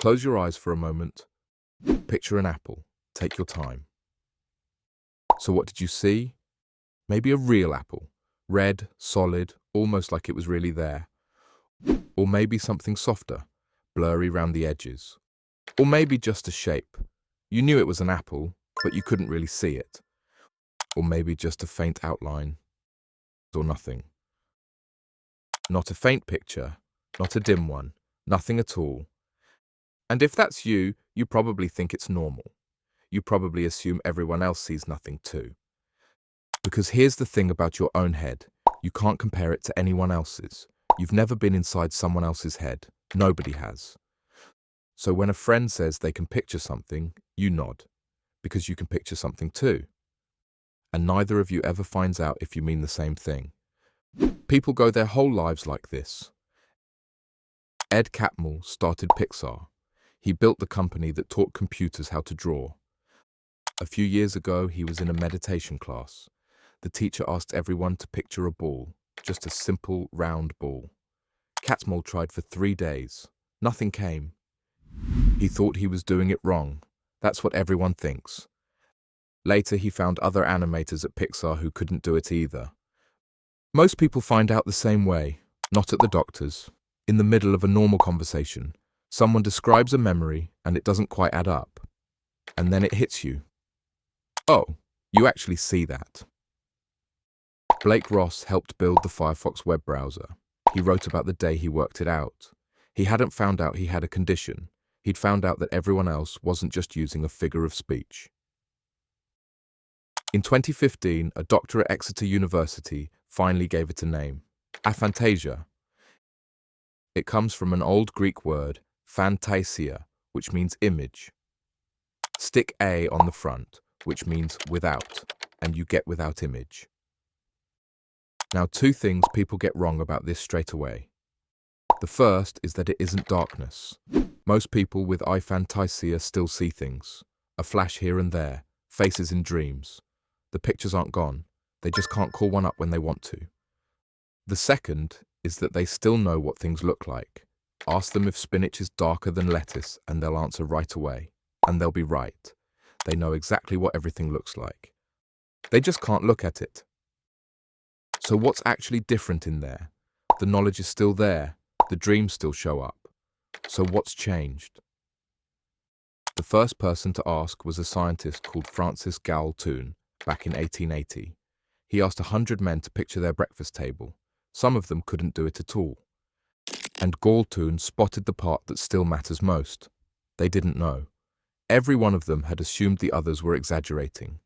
Close your eyes for a moment. Picture an apple. Take your time. So what did you see? Maybe a real apple. Red, solid, almost like it was really there. Or maybe something softer, blurry round the edges. Or maybe just a shape. You knew it was an apple, but you couldn't really see it. Or maybe just a faint outline. Or nothing. Not a faint picture, not a dim one, nothing at all. And if that's you, you probably think it's normal. You probably assume everyone else sees nothing too. Because here's the thing about your own head. You can't compare it to anyone else's. You've never been inside someone else's head. Nobody has. So when a friend says they can picture something, you nod. Because you can picture something too. And neither of you ever finds out if you mean the same thing. People go their whole lives like this. Ed Catmull started Pixar. He built the company that taught computers how to draw. A few years ago, he was in a meditation class. The teacher asked everyone to picture a ball, just a simple, round ball. Catmull tried for 3 days. Nothing came. He thought he was doing it wrong. That's what everyone thinks. Later, he found other animators at Pixar who couldn't do it either. Most people find out the same way, not at the doctor's. In the middle of a normal conversation, someone describes a memory and it doesn't quite add up. And then it hits you. Oh, you actually see that. Blake Ross helped build the Firefox web browser. He wrote about the day he worked it out. He hadn't found out he had a condition. He'd found out that everyone else wasn't just using a figure of speech. In 2015, a doctor at Exeter University finally gave it a name. Aphantasia. It comes from an old Greek word, Aphantasia, which means image. Stick A on the front, which means without, and you get without image. Now, 2 things people get wrong about this straight away. The first is that it isn't darkness. Most people with aphantasia still see things. A flash here and there, faces in dreams. The pictures aren't gone. They just can't call one up when they want to. The second is that they still know what things look like. Ask them if spinach is darker than lettuce and they'll answer right away. And they'll be right. They know exactly what everything looks like. They just can't look at it. So what's actually different in there? The knowledge is still there. The dreams still show up. So what's changed? The first person to ask was a scientist called Galton back in 1880. He asked 100 men to picture their breakfast table. Some of them couldn't do it at all. And Galton spotted the part that still matters most. They didn't know. Every one of them had assumed the others were exaggerating.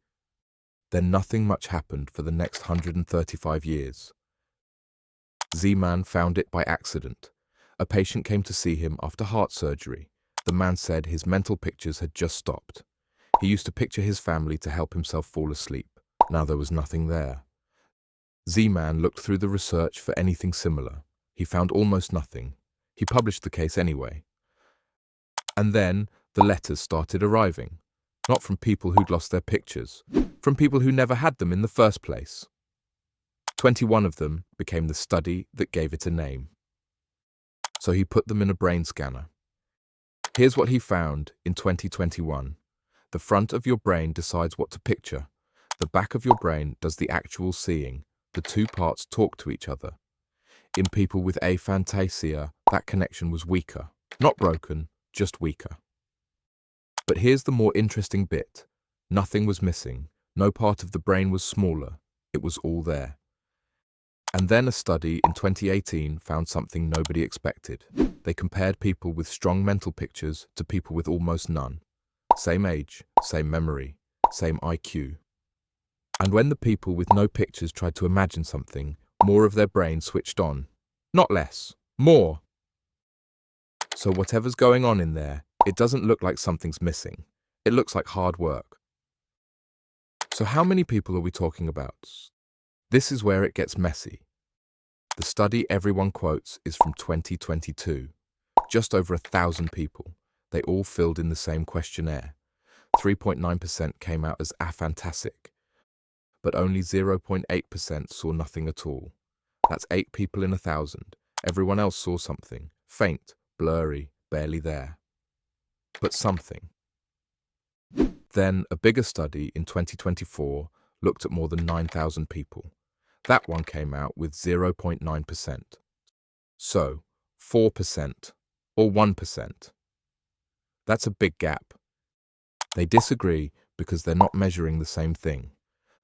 Then nothing much happened for the next 135 years. Z-Man found it by accident. A patient came to see him after heart surgery. The man said his mental pictures had just stopped. He used to picture his family to help himself fall asleep. Now there was nothing there. Z-Man looked through the research for anything similar. He found almost nothing. He published the case anyway. And then the letters started arriving. Not from people who'd lost their pictures, from people who never had them in the first place. 21 of them became the study that gave it a name. So he put them in a brain scanner. Here's what he found in 2021. The front of your brain decides what to picture. The back of your brain does the actual seeing. The 2 parts talk to each other. In people with aphantasia, that connection was weaker. Not broken, just weaker. But here's the more interesting bit. Nothing was missing. No part of the brain was smaller. It was all there. And then a study in 2018 found something nobody expected. They compared people with strong mental pictures to people with almost none. Same age, same memory, same IQ. And when the people with no pictures tried to imagine something, more of their brain switched on. Not less, more. So whatever's going on in there, it doesn't look like something's missing. It looks like hard work. So how many people are we talking about? This is where it gets messy. The study everyone quotes is from 2022. Just over 1,000 people. They all filled in the same questionnaire. 3.9% came out as aphantasic, but only 0.8% saw nothing at all. That's 8 people in 1,000. Everyone else saw something, faint, blurry, barely there. but something. Then a bigger study in 2024 looked at more than 9,000 people. That one came out with 0.9%. So, 4% or 1%. That's a big gap. They disagree because they're not measuring the same thing.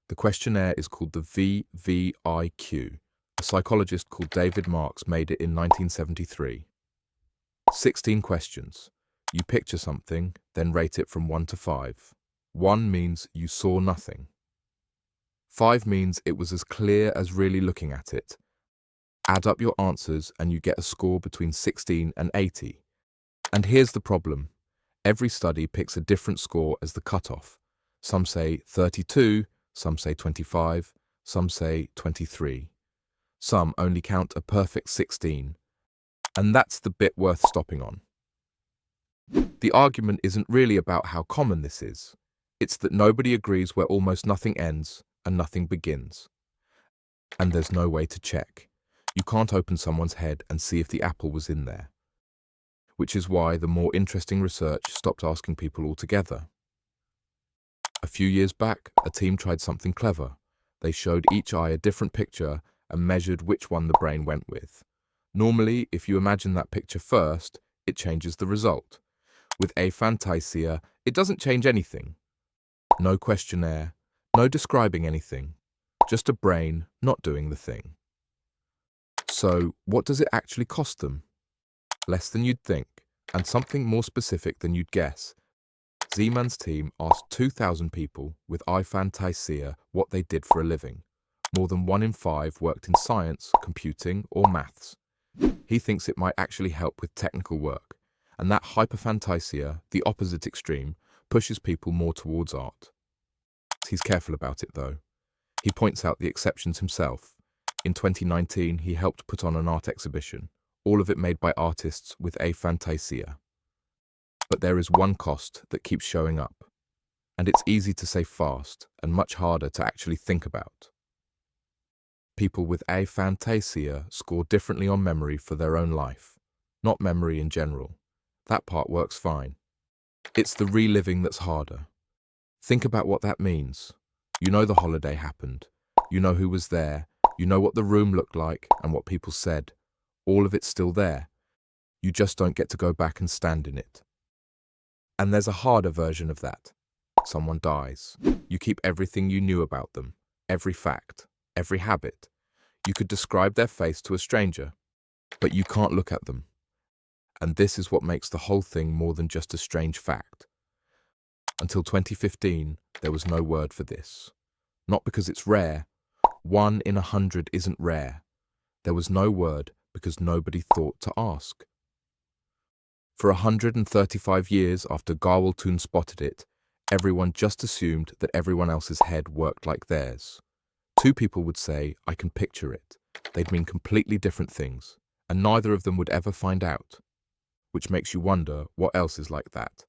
The questionnaire is called the VVIQ. A psychologist called David Marks made it in 1973. 16 questions. You picture something, then rate it from 1 to 5. 1 means you saw nothing. 5 means it was as clear as really looking at it. Add up your answers and you get a score between 16 and 80. And here's the problem. Every study picks a different score as the cutoff. Some say 32, some say 25, some say 23. Some only count a perfect 16. And that's the bit worth stopping on. The argument isn't really about how common this is. It's that nobody agrees where almost nothing ends and nothing begins. And there's no way to check. You can't open someone's head and see if the apple was in there. Which is why the more interesting research stopped asking people altogether. A few years back, a team tried something clever. They showed each eye a different picture and measured which one the brain went with. Normally, if you imagine that picture first, it changes the result. With aphantasia, it doesn't change anything. No questionnaire, no describing anything, just a brain not doing the thing. So, what does it actually cost them? Less than you'd think, and something more specific than you'd guess. Zeman's team asked 2,000 people with aphantasia what they did for a living. More than 1 in 5 worked in science, computing, or maths. He thinks it might actually help with technical work, and that hyperphantasia, the opposite extreme, pushes people more towards art. He's careful about it, though. He points out the exceptions himself. In 2019, he helped put on an art exhibition, all of it made by artists with aphantasia. But there is one cost that keeps showing up, and it's easy to say fast and much harder to actually think about. People with aphantasia score differently on memory for their own life, not memory in general. That part works fine. It's the reliving that's harder. Think about what that means. You know the holiday happened. You know who was there. You know what the room looked like and what people said. All of it's still there. You just don't get to go back and stand in it. And there's a harder version of that. Someone dies. You keep everything you knew about them, every fact, every habit. You could describe their face to a stranger, but you can't look at them. And this is what makes the whole thing more than just a strange fact. Until 2015, there was no word for this. Not because it's rare. 1 in 100 isn't rare. There was no word because nobody thought to ask. For 135 years after Galton spotted it, everyone just assumed that everyone else's head worked like theirs. 2 people would say, "I can picture it." They'd mean completely different things, and neither of them would ever find out. Which makes you wonder what else is like that.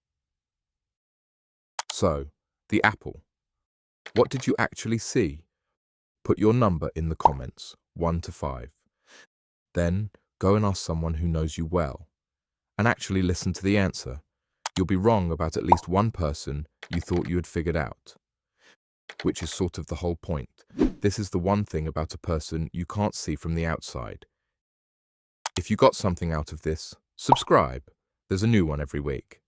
So, the apple. What did you actually see? Put your number in the comments, 1 to 5. Then, go and ask someone who knows you well. And actually listen to the answer. You'll be wrong about at least one person you thought you had figured out. Which is sort of the whole point. This is the one thing about a person you can't see from the outside. If you got something out of this, subscribe. There's a new one every week.